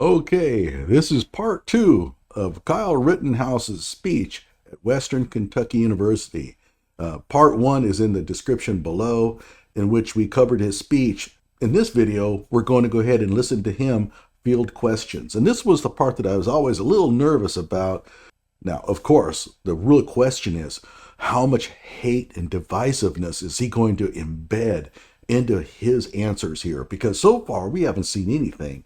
Okay, this is part two of Kyle Rittenhouse's speech at Western Kentucky University. Part one is in the description below, in which we covered his speech. In this video, we're going to go ahead and listen to him field questions. And this was the part that I was always a little nervous about. Now, of course, the real question is, how much hate and divisiveness is he going to embed into his answers here? Because so far, we haven't seen anything.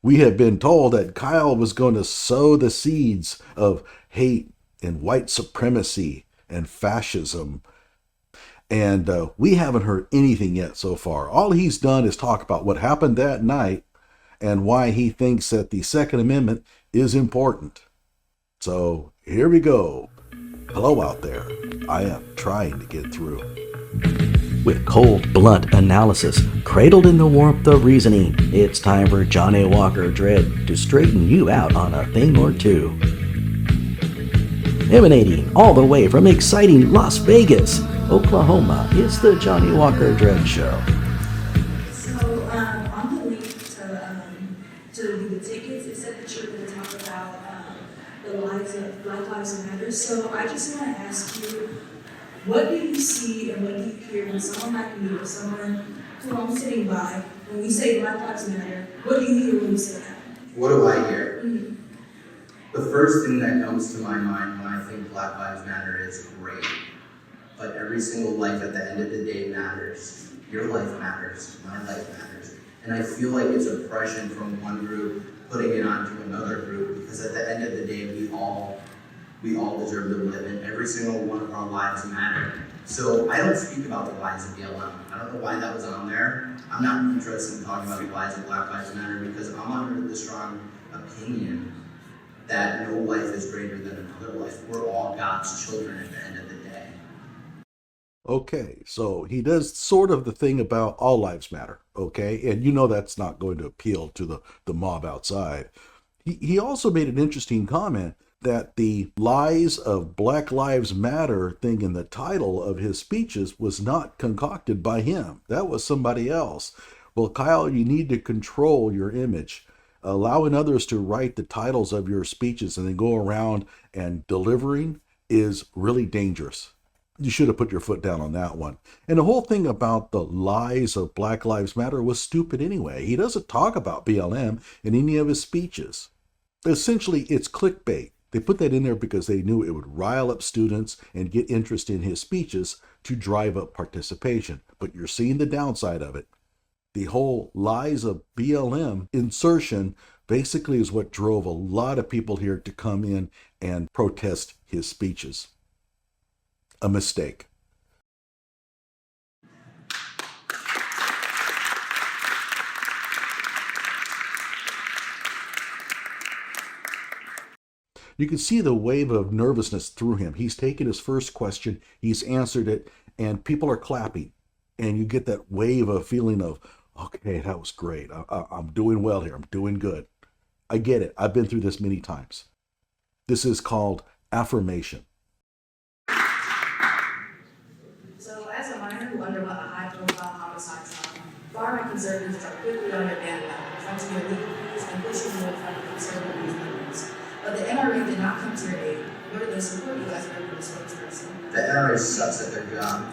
We have been told that Kyle was going to sow the seeds of hate and white supremacy and fascism. And we haven't heard anything yet so far. All he's done is talk about what happened that night and why he thinks that the Second Amendment is important. So here we go. Hello out there. I am trying to get through. With cold, blunt analysis, cradled in the warmth of reasoning, it's time for Johnny Walker Dread to straighten you out on a thing or two. Emanating all the way from exciting Las Vegas, Oklahoma, it's the Johnny Walker Dread Show. So on the link to the tickets, it said that you're going to talk about the lives of Black Lives Matter. So I just want to ask you, what do you see and what do you hear when someone like me or someone who I'm sitting by, when we say Black Lives Matter, what do you hear when you say that? What do I hear? Mm-hmm. The first thing that comes to my mind when I think Black Lives Matter is great. But every single life at the end of the day matters. Your life matters. My life matters. And I feel like it's oppression from one group putting it onto another group, because at the end of the day, we all deserve to live, and every single one of our lives matter. So I don't speak about the lives of BLM. I don't know why that was on there. I'm not interested in talking about the lives of Black Lives Matter because I'm under the strong opinion that no life is greater than another life. We're all God's children at the end of the day. Okay, so he does sort of the thing about all lives matter, okay? And you know that's not going to appeal to the mob outside. He also made an interesting comment that the lies of Black Lives Matter thing in the title of his speeches was not concocted by him. That was somebody else. Well, Kyle, you need to control your image. Allowing others to write the titles of your speeches and then go around and delivering is really dangerous. You should have put your foot down on that one. And the whole thing about the lies of Black Lives Matter was stupid anyway. He doesn't talk about BLM in any of his speeches. Essentially, it's clickbait. They put that in there because they knew it would rile up students and get interest in his speeches to drive up participation. But you're seeing the downside of it. The whole lies of BLM insertion basically is what drove a lot of people here to come in and protest his speeches. A mistake. You can see the wave of nervousness through him. He's taken his first question, he's answered it, and people are clapping. And you get that wave of feeling of, okay, that was great. I'm doing well here. I'm doing good. I get it. I've been through this many times. This is called affirmation. So as a minor who underwent a high-profile homicide trial, far-right conservatives are quickly on their bandwagon, trying to get legal fees and pushing you in front of conservative news members. But the NRA did not come to your aid, nor did they support you as a regular spokesperson. The NRA sucks at their job.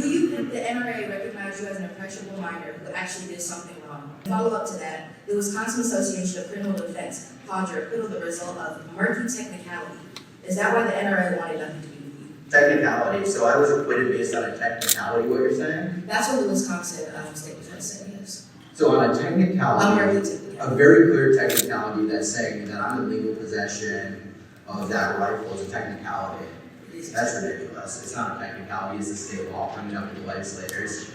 Do you think the NRA recognized you as an impressionable minor who actually did something wrong? Follow up to that, the Wisconsin Association of Criminal Defense called your acquittal the result of murky technicality. Is that why the NRA wanted nothing to do with you? Technicality. So I was acquitted based on a technicality, what you're saying? That's what the Wisconsin State Defense said, yes. So on a A technicality, murky technicality. a very clear technicality that's saying that I'm in legal possession of that rifle is a technicality. That's ridiculous. It's not a technicality, it's a state law coming up with the legislators.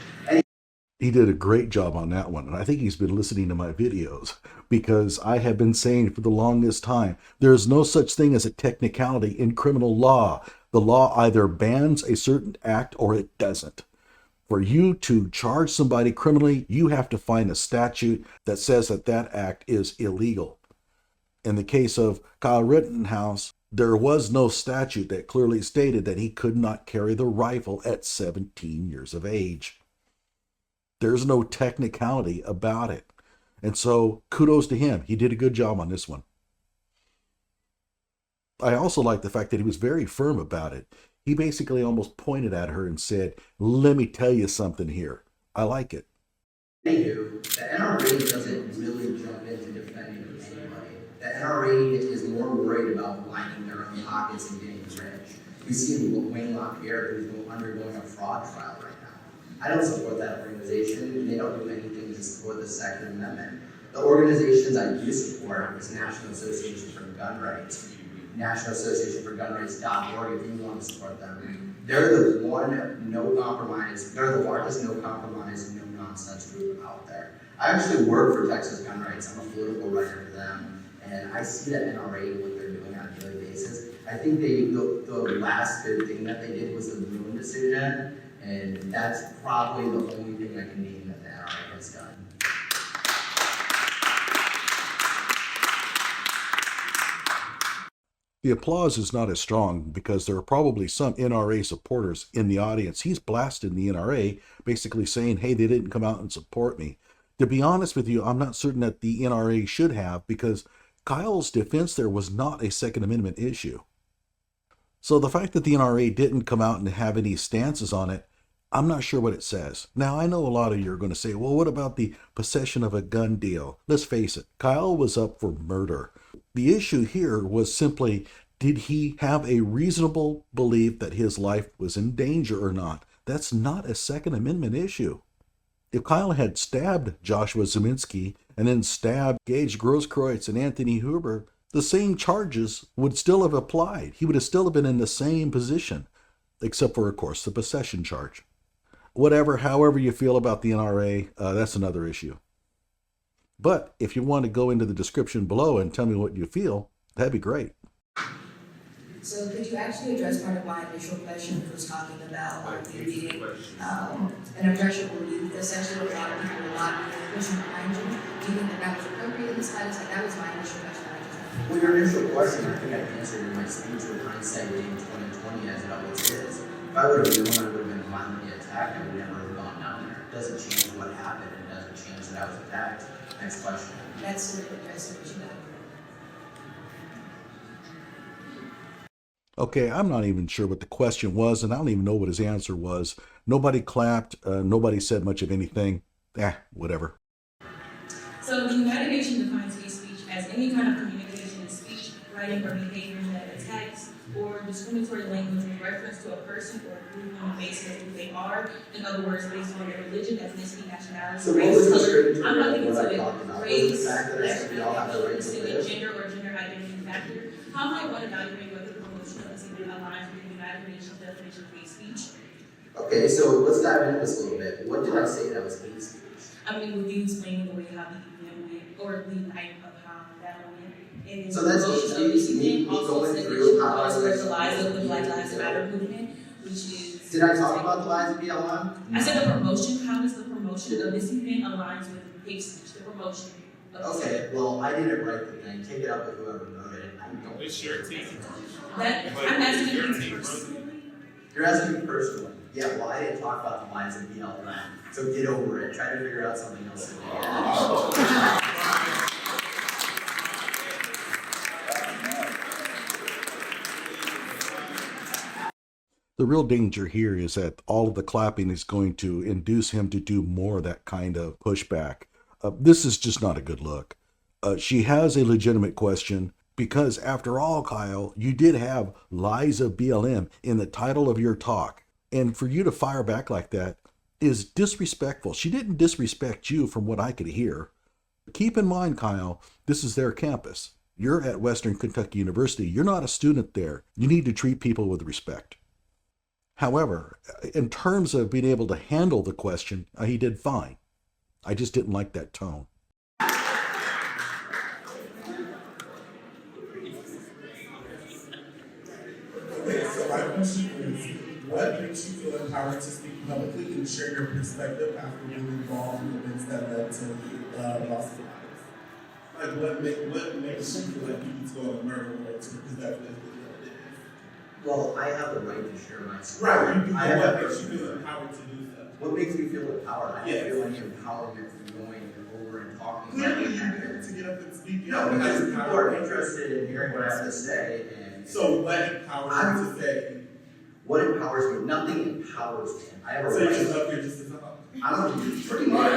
He did a great job on that one. And I think he's been listening to my videos because I have been saying for the longest time, there's no such thing as a technicality in criminal law. The law either bans a certain act or it doesn't. For you to charge somebody criminally, you have to find a statute that says that that act is illegal. In the case of Kyle Rittenhouse, there was no statute that clearly stated that he could not carry the rifle at 17 years of age. There's no technicality about it. And so kudos to him. He did a good job on this one. I also like the fact that he was very firm about it. He basically almost pointed at her and said, let me tell you something here. I like it. Anywho, the NRA doesn't really jump into defending anybody. The NRA is more worried about lining their own pockets and getting rich. You see Wayne LaPierre, who's undergoing a fraud trial right now. I don't support that organization. They don't do anything to support the Second Amendment. The organizations I do support is National Association for Gun Rights, National Association for Gun Rights.org if you want to support them. They're the one no compromise, they're the largest no compromise, no nonsense group out there. I actually work for Texas Gun Rights. I'm a political writer for them, and I see that NRA, what they're doing on a daily basis. I think the last good thing that they did was the Bloom decision, and that's probably the only thing I can name that the NRA has done. The applause is not as strong because there are probably some NRA supporters in the audience. He's blasting the NRA, basically saying, hey, they didn't come out and support me. To be honest with you, I'm not certain that the NRA should have, because Kyle's defense there was not a Second Amendment issue. So the fact that the NRA didn't come out and have any stances on it, I'm not sure what it says. Now, I know a lot of you are going to say, well, what about the possession of a gun deal? Let's face it, Kyle was up for murder. The issue here was simply, did he have a reasonable belief that his life was in danger or not? That's not a Second Amendment issue. If Kyle had stabbed Joshua Zeminski and then stabbed Gage Grosskreutz and Anthony Huber, the same charges would still have applied. He would have still been in the same position, except for, of course, the possession charge. Whatever, however you feel about the NRA, that's another issue. But if you want to go into the description below and tell me what you feel, that'd be great. So could you actually address part of my initial question, which was talking about you being an impressionable youth, essentially a lot of people were not pushing behind you? Do you think that that was appropriate in this context? Like, that was my initial question. Well, your initial question, I think I answered in my speech with hindsight being 2020 as it always is. If I would have known I would have been violently attacked, I would never have gone down there. It doesn't change what happened. It doesn't change that I was attacked. Next question. That's sort of impressive, but you know. Okay, I'm not even sure what the question was, and I don't even know what his answer was. Nobody clapped. Nobody said much of anything. Whatever. So the United Nations defines hate speech as any kind of communication, speech, writing, or behavior that attacks or discriminatory language in reference to a person or a group on the basis of who they are. In other words, based on their religion, ethnicity, nationality, So race, what was color. the I'm not getting what I into talked it. about? Race, Was the fact that I said we all have the right to live? gender, or gender identity factor. How might one evaluate whether the promotion of this event aligns with the United Nations definition of hate speech? Okay, so let's dive into this a little bit. What did I say that was hate speech? I mean, would you explain the way how the event went, or the night of how that went? And So that's promotion of this me event also going said that through you how I also was fertilized of the Black explaining Lives it. Matter movement, which is. Did I talk about the lies of BLM? I said the promotion. How does the promotion of this event aligns with hate speech? The promotion. Of this Okay, event. well, I didn't write the thing. Take it up with whoever wrote it. I don't. It's your team. That I'm asking Your you team, personally. You're asking me personally. Yeah, well, I didn't talk about the lies of BLM. So get over it. Try to figure out something else to do. The real danger here is that all of the clapping is going to induce him to do more of that kind of pushback. This is just not a good look. She has a legitimate question because, after all, Kyle, you did have lies of BLM in the title of your talk. And for you to fire back like that is disrespectful. She didn't disrespect you from what I could hear. Keep in mind, Kyle, this is their campus. You're at Western Kentucky University. You're not a student there. You need to treat people with respect. However, in terms of being able to handle the question, he did fine. I just didn't like that tone. Okay, so my question is, what makes you feel empowered to speak publicly and share your perspective after being involved in events that led to loss of lives? Like, what makes you feel like you need to go on a murder warrant to because that's what it is? Well, I have the right to share my story. Right, you do. I What have makes you feel empowered to do so? What makes me feel empowered? I Yes. don't feel any empowerment from going over and talking. Clearly, you get to get up and speak. No, because people are interested in hearing what I have to say, and So what empowers you to say? what empowers me? Nothing empowers me. I have a So you're right. just up here just to talk. I don't pretty much.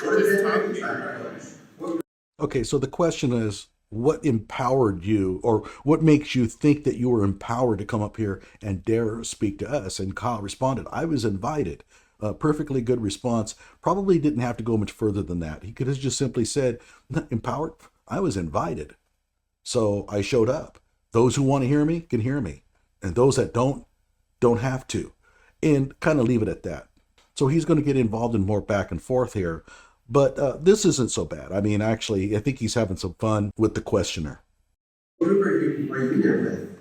What have been my challenge? Okay, so the question is, what empowered you, or what makes you think that you were empowered to come up here and dare speak to us? And Kyle responded, I was invited. Perfectly good response. Probably didn't have to go much further than that. He could have just simply said, empowered? I was invited. So I showed up. Those who want to hear me can hear me. And those that don't have to. And kind of leave it at that. So he's going to get involved in more back and forth here. But this isn't so bad. I mean, actually, I think he's having some fun with the questioner. What group are you here with?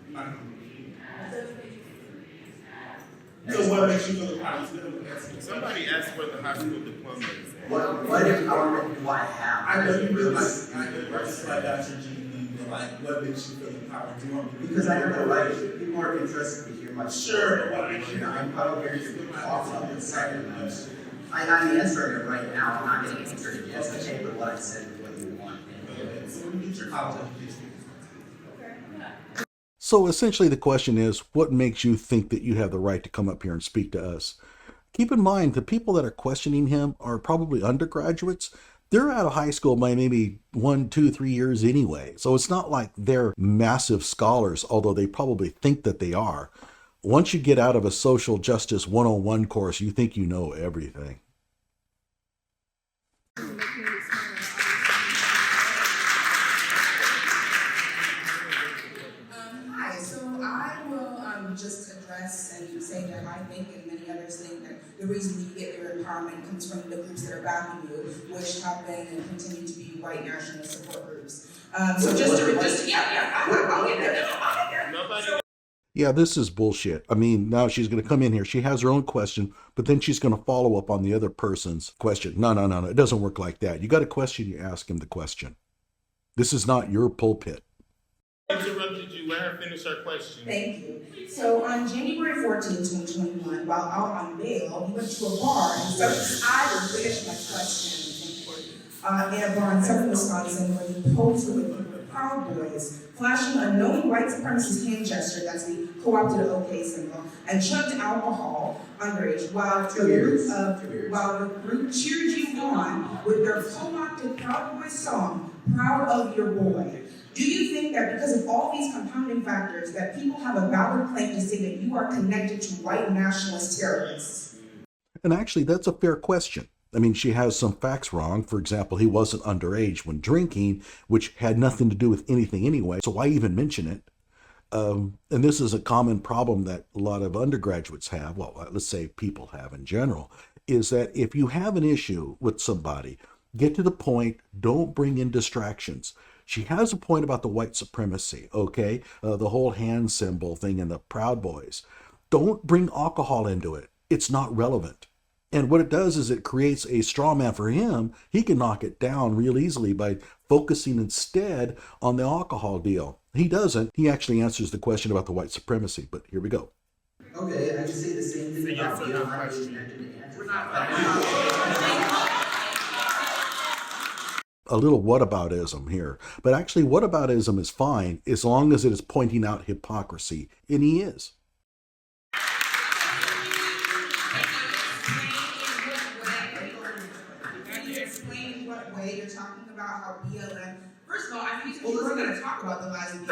So what makes you feel empowered? Somebody asked where the high school diploma is at. What empowerment do I have? I know you realize I know just like got your GED, but like what makes you feel empowered? Do you want me to Because I have the right. People are interested to hear my Sure, story. but I can't. I'm probably here to talk about the second one. I'm answering it right now. I'm not going to answer it yes. I take what I said with what you want. So when you get your college education. So essentially the question is, what makes you think that you have the right to come up here and speak to us? Keep in mind, the people that are questioning him are probably undergraduates. They're out of high school by maybe 1, 2, 3 years anyway. So it's not like they're massive scholars, although they probably think that they are. Once you get out of a social justice 101 course, you think you know everything. Hi, so I will just address and say that I think, and many others think, that the reason you get your empowerment comes from the groups that are backing you, which have been and continue to be white nationalist support groups. So I'll get there. Nobody. Yeah, this is bullshit. I mean, now she's going to come in here. She has her own question, but then she's going to follow up on the other person's question. No. It doesn't work like that. You got a question, you ask him the question. This is not your pulpit. Interrupted you. Let her finish her question. Thank you. So on January 14, 2021, while out on bail, he went to a bar and started, I will finish my question in a bar in southern Wisconsin where he posed with a group of Proud Boys, flashing a knowing white supremacist hand gesture, that's the co-opted OK symbol, and chugged alcohol underage while the group cheered you on with their co-opted Proud Boys song, Proud of Your Boy. Do you think that because of all these compounding factors that people have a valid claim to say that you are connected to white nationalist terrorists? And actually, that's a fair question. I mean, she has some facts wrong. For example, he wasn't underage when drinking, which had nothing to do with anything anyway. So why even mention it? And this is a common problem that a lot of undergraduates have. Well, let's say people have in general, is that if you have an issue with somebody, get to the point, don't bring in distractions. She has a point about the white supremacy, okay? The whole hand symbol thing and the Proud Boys. Don't bring alcohol into it. It's not relevant. And what it does is it creates a straw man for him. He can knock it down real easily by focusing instead on the alcohol deal. He doesn't. He actually answers the question about the white supremacy, but here we go. Okay, I can say the same thing Yes about or being no not question. connected to answers. A little whataboutism here. But actually, whataboutism is fine as long as it is pointing out hypocrisy. And he is. Can you explain in what way you're talking about how BLM? First of all, I think we're going to talk about the lies of BLM.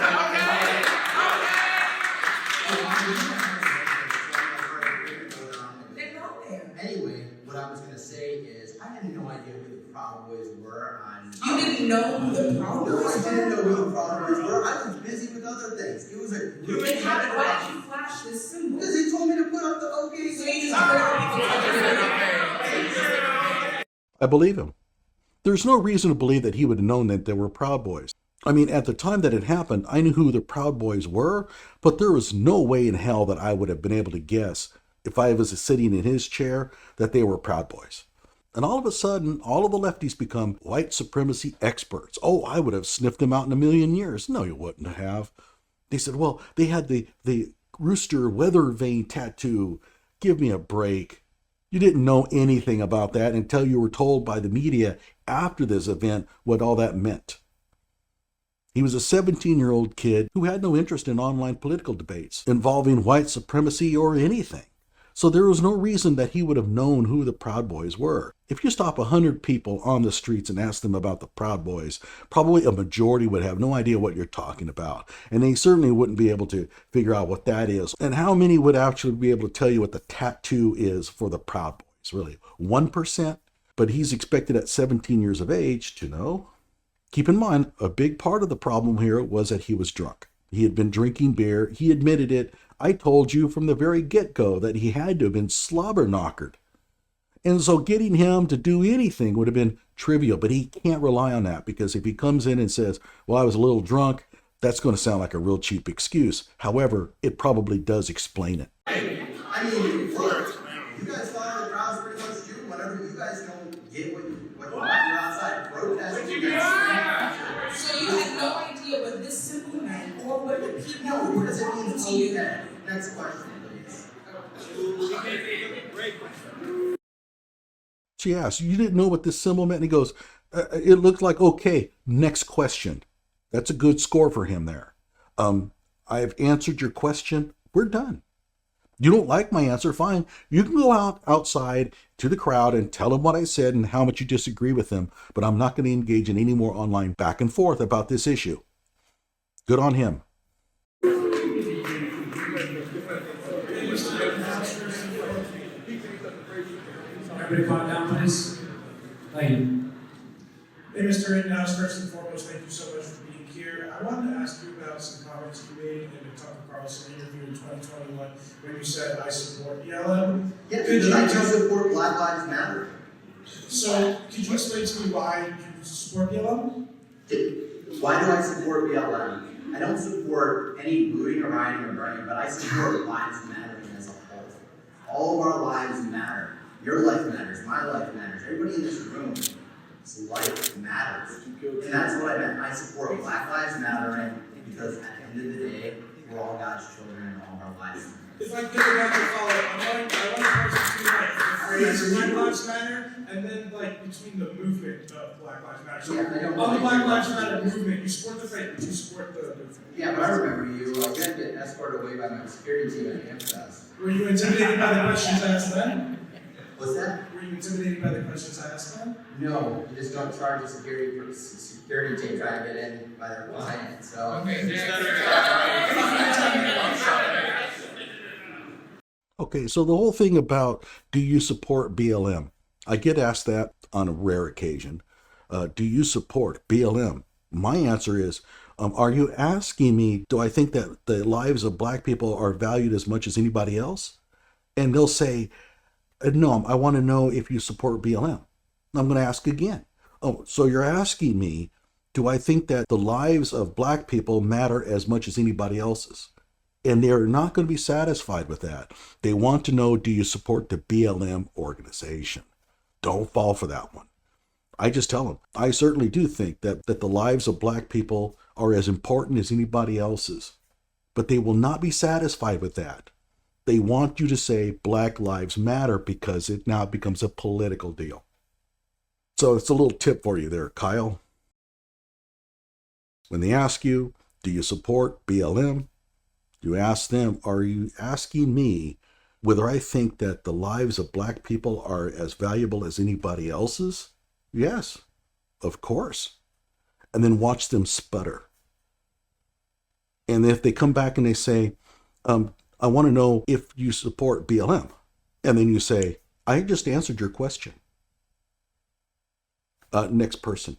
They go there. Anyway, what I was gonna say is, I had no idea who the Proud Boys were on. You didn't know who the Proud No, Boys I didn't know were? who the Proud Boys were. I was busy with other things. It was a. Then why did you flash this symbol? Because he told me to put up the OK. So you just put it I believe him. There's no reason to believe that he would have known that there were Proud Boys. I mean, at the time that it happened, I knew who the Proud Boys were, but there was no way in hell that I would have been able to guess, if I was sitting in his chair, that they were Proud Boys. And all of a sudden, all of the lefties become white supremacy experts. Oh, I would have sniffed them out in a million years. No, you wouldn't have. They said, well, they had the rooster weather vane tattoo. Give me a break. You didn't know anything about that until you were told by the media after this event what all that meant. He was a 17-year-old kid who had no interest in online political debates involving white supremacy or anything. So there was no reason that he would have known who the Proud Boys were. If you stop 100 people on the streets and ask them about the Proud Boys, probably a majority would have no idea what you're talking about. And they certainly wouldn't be able to figure out what that is. And how many would actually be able to tell you what the tattoo is for the Proud Boys? Really? 1%? But he's expected at 17 years of age to know. Keep in mind, a big part of the problem here was that he was drunk. He had been drinking beer. He admitted it. I told you from the very get-go that he had to have been slobber-knockered. And so getting him to do anything would have been trivial, but he can't rely on that, because if he comes in and says, well, I was a little drunk, that's going to sound like a real cheap excuse. However, it probably does explain it. I mean, look, you guys follow the crowds pretty much too. Whenever you guys don't get what you want, you're outside protesting. You guys So you had no idea what this simple man or what the people no, who what were does it mean? talking to you. Okay. Next question, please. She asked, you didn't know what this symbol meant? And he goes, it looked like, okay, next question. That's a good score for him there. I've answered your question. We're done. You don't like my answer? Fine. You can go outside to the crowd and tell them what I said and how much you disagree with them, but I'm not going to engage in any more online back and forth about this issue. Good on him. Everybody calm down, please. Thank you. Hey, Mr. Rittenhouse, first and foremost, thank you so much for being here. I wanted to ask you about some comments you made in the Tucker Carlson interview in 2021 when you said, I support BLM. Yeah, Could you I do tell- support Black Lives Matter. So, could you explain to me why you support BLM? Why do I support BLM? I don't support any looting or rioting or burning, but I support lives mattering as a whole. All of our lives matter. Your life matters, my life matters, everybody in this room's life matters. And that's what I meant. I support Black Lives Mattering because at the end of the day, we're all God's children and all of our lives matter. If I could go back and follow, I want to parse between the phrase Black Lives Matter and then between the movement of Black Lives Matter. So Yeah, I don't on the like Black it. Lives Matter movement, you support the faith, but you support the movement. Yeah, but I remember you. I did get escorted away by my security team at Campus. Were you intimidated by the questions I asked them? What's that? Were you intimidated by the questions I asked them? No, you just don't charge a security team trying to get in by their client. So Okay, so the whole thing about, do you support BLM? I get asked that on a rare occasion. Do you support BLM? My answer is, are you asking me, do I think that the lives of black people are valued as much as anybody else? And they'll say, no, I want to know if you support BLM. I'm going to ask again. Oh, so you're asking me, do I think that the lives of black people matter as much as anybody else's? And they're not going to be satisfied with that. They want to know, do you support the BLM organization? Don't fall for that one. I just tell them, I certainly do think that the lives of black people are as important as anybody else's. But they will not be satisfied with that. They want you to say Black Lives Matter because it now becomes a political deal. So it's a little tip for you there, Kyle. When they ask you, do you support BLM? You ask them, are you asking me whether I think that the lives of black people are as valuable as anybody else's? Yes, of course. And then watch them sputter. And if they come back and they say, I want to know if you support BLM. And then you say, I just answered your question. Next person.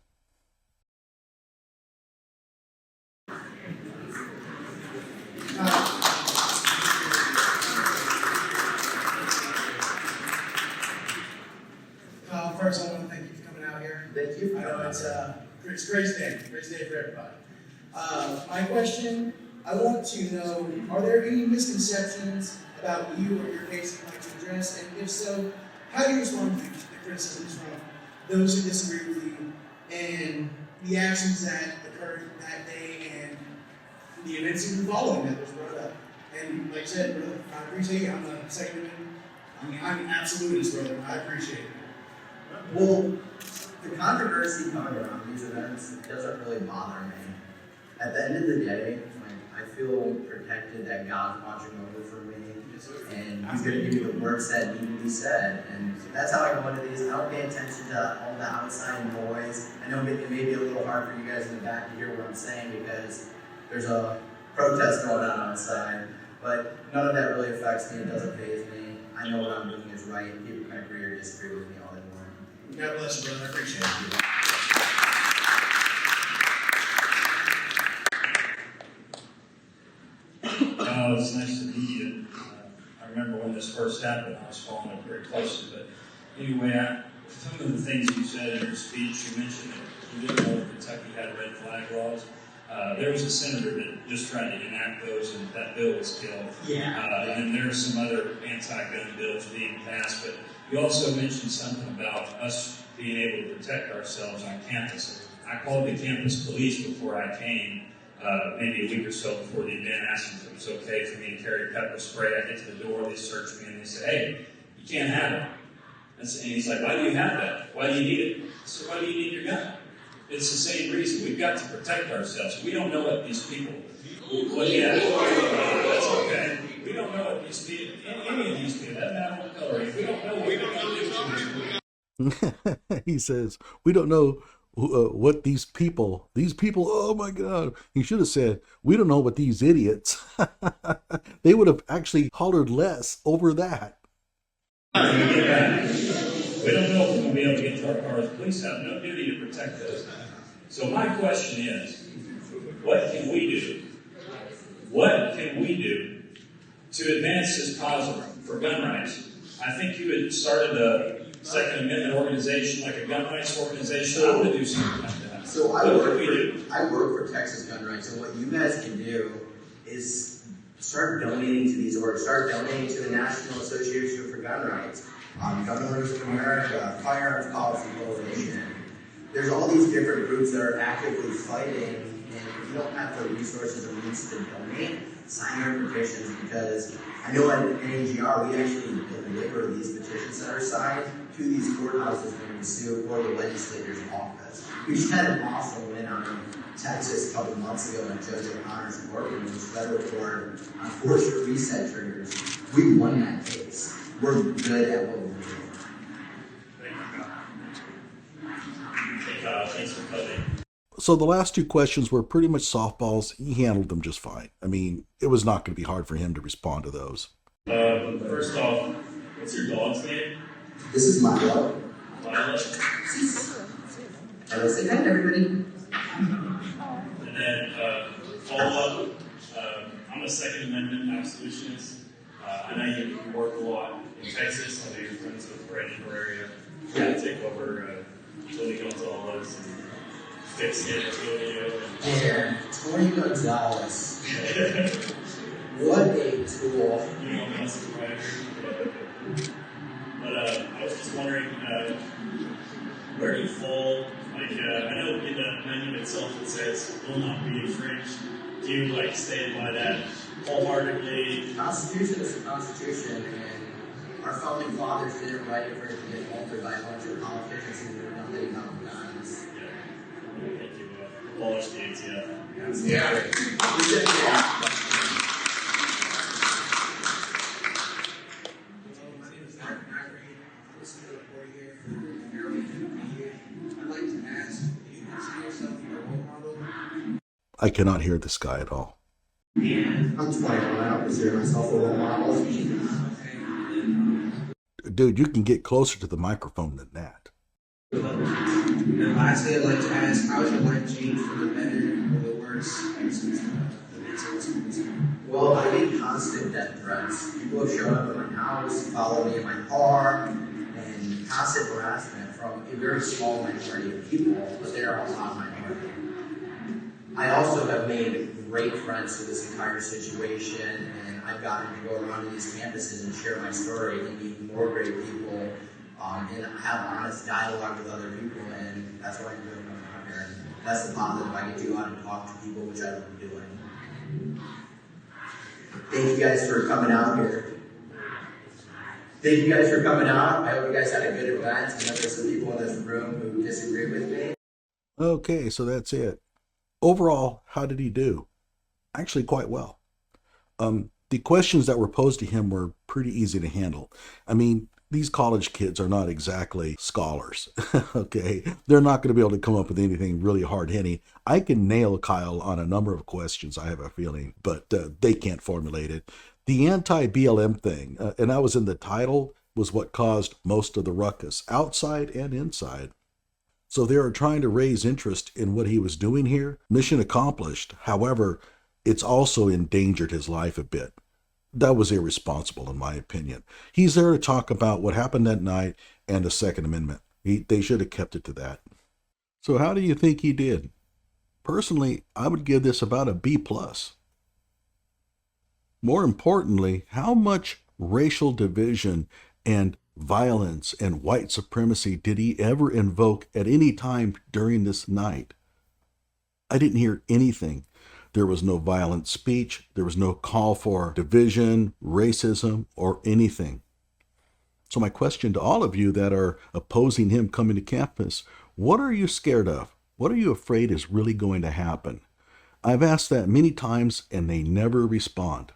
First, I want to thank you for coming out here. thank you. I know it's a great day for everybody. My question, I want to know, are there any misconceptions about you or your case you'd like to address? And if so, how do you respond to the criticisms from those who disagree with you and the actions that occurred that day and the events even following that was brought up? And like I said, brother, I appreciate you. I'm a second. I'm an absolutist, brother. I appreciate it. Well, the controversy coming around these events doesn't really bother me. At the end of the day, like, I feel protected that God's watching over for me, and He's going to give me the words that need to be said. And that's how I go into these. I don't pay attention to all the outside noise. I know it may be a little hard for you guys in the back to hear what I'm saying because there's a protest going on outside, but none of that really affects me. It doesn't faze me. I know what I'm doing is right. People can agree or disagree with me all they want. God bless you, brother. I appreciate it. It's nice to meet you. I remember when this first happened, I was following it very closely. But anyway, some of the things you said in your speech, you mentioned that you didn't know that Kentucky had red flag laws. There was a senator that just tried to enact those, and that bill was killed. And then there are some other anti-gun bills being passed. But you also mentioned something about us being able to protect ourselves on campus. I called the campus police before I came. Maybe a week or so before the event, asked them if it was okay for me to carry pepper spray. I get to the door, they search me, and they say, "Hey, you can't have it." And he's like, "Why do you have that? Why do you need it?" I said, "Why do you need your gun?" It's the same reason. We've got to protect ourselves. We don't know what these people, that's okay. We don't know what these people, any of these people, that matter what color, we don't know what we're going to do. He says, we don't know what these people, oh my God. He should have said, we don't know what these idiots. They would have actually hollered less over that. We don't know if we're going to be able to get to our cars. Police have no duty to protect us. So my question is, what can we do? What can we do to advance this cause for gun rights? I think you had started a Second Amendment organization, like a gun rights organization. I want to do something like that. So I work for Texas Gun Rights, and what you guys can do is start donating to these orgs. Start donating to the National Association for Gun Rights, Gun Owners of America, Firearms Policy Coalition. There's all these different groups that are actively fighting, and if you don't have the resources or means to donate, sign your petitions, because I know at NAGR we actually deliver these petitions that are signed to these courthouses when we sue or the legislator's office. We just had an awesome win out in Texas a couple months ago in Judge O'Connor's courtroom, which was federal court on forced reset triggers. We won that case. We're good at what we're doing. Thanks for coming. So the last two questions were pretty much softballs. He handled them just fine. I mean, it was not going to be hard for him to respond to those. First off, what's your dog's name? This is my dog. Violet. Hello, say hi to everybody. And then follow up. I'm a Second Amendment absolutionist. I know you work a lot in Texas. I know you're friends with Brandon Pereira. Yeah, take over Tony Gonzalez and fix it, Antonio. And Tony Gonzalez. What a tool. You know, that's right. But I was just wondering, where do you fall? Like, I know in the menu itself it says, will not be infringed. Do you, stand by that wholeheartedly? The Constitution is the Constitution, and our founding fathers didn't write it for it to get altered by a bunch of politicians who knew nothing about guns. Yeah. Thank you. Abolish the ATF. Yeah. I cannot hear this guy at all. I'm 21. I don't consider myself a role model. Dude, you can get closer to the microphone than that. And lastly, I'd like to ask, how has your life changed for the better or the worse since the Well, I get constant death threats. People have shown up at my house, followed me in my car, and constant harassment from a very small minority of people, but they are a lot minority. I also have made great friends with this entire situation, and I've gotten to go around to these campuses and share my story and meet more great people, and have honest dialogue with other people, and that's what I enjoy coming out here. And that's the positive. I get to go out and talk to people, which I love doing. Thank you guys for coming out here. Thank you guys for coming out. I hope you guys had a good event. I know there's some people in this room who disagree with me. Okay, so that's it. Overall, how did he do? Actually, quite well. The questions that were posed to him were pretty easy to handle. I mean, these college kids are not exactly scholars, okay? They're not going to be able to come up with anything really hard-hitting. I can nail Kyle on a number of questions, I have a feeling, but they can't formulate it. The anti-BLM thing, and that was in the title, was what caused most of the ruckus, outside and inside. So they are trying to raise interest in what he was doing here. Mission accomplished. However, it's also endangered his life a bit. That was irresponsible, in my opinion. He's there to talk about what happened that night and the Second Amendment. They should have kept it to that. So how do you think he did? Personally, I would give this about a B+. More importantly, how much racial division and violence and white supremacy did he ever invoke at any time during this night? I didn't hear anything. There was no violent speech. There was no call for division, racism, or anything. So my question to all of you that are opposing him coming to campus, what are you scared of? What are you afraid is really going to happen? I've asked that many times and they never respond.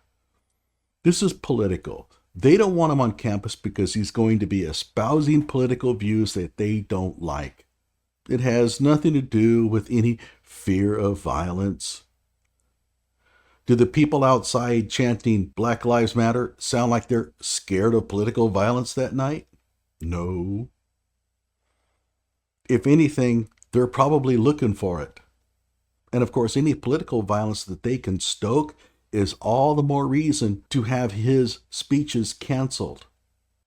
This is political. They don't want him on campus because he's going to be espousing political views that they don't like. It has nothing to do with any fear of violence. Do the people outside chanting Black Lives Matter sound like they're scared of political violence that night? No. If anything, they're probably looking for it. And of course, any political violence that they can stoke is all the more reason to have his speeches canceled.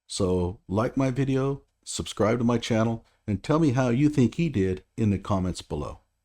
So, like my video, subscribe to my channel, and tell me how you think he did in the comments below.